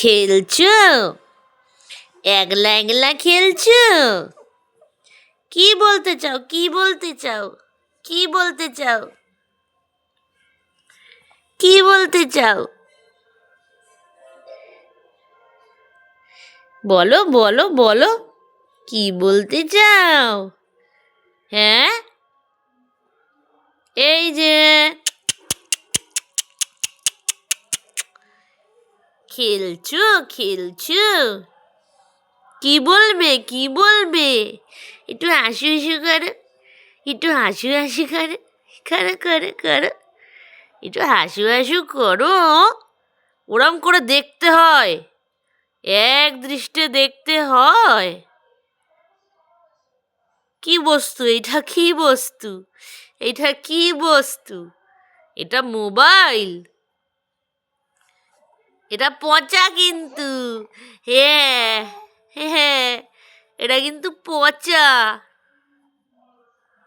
খেলছো? একলা একলা খেলছো? কি বলতে চাও? কি বলতে চাও? কি বলতে চাও? কি বলতে চাও? বলো বলো বলো, কি বলতে চাও? হ্যাঁ, এই যে খেলছো খেলছো, কি বলবে কি বলবে? একটু হাসি হাসি করে, একটু হাসি হাসি করে, করো করো করো, একটু হাসি হাসি করো। ওরম করে দেখতে হয়, এক দৃষ্টে দেখতে হয়। কি বস্তু এটা? কি বস্তু এটা? কি বস্তু এটা? মোবাইল? এটা পচা কিন্তু। হ্যাঁ হ্যাঁ, এটা কিন্তু পচা।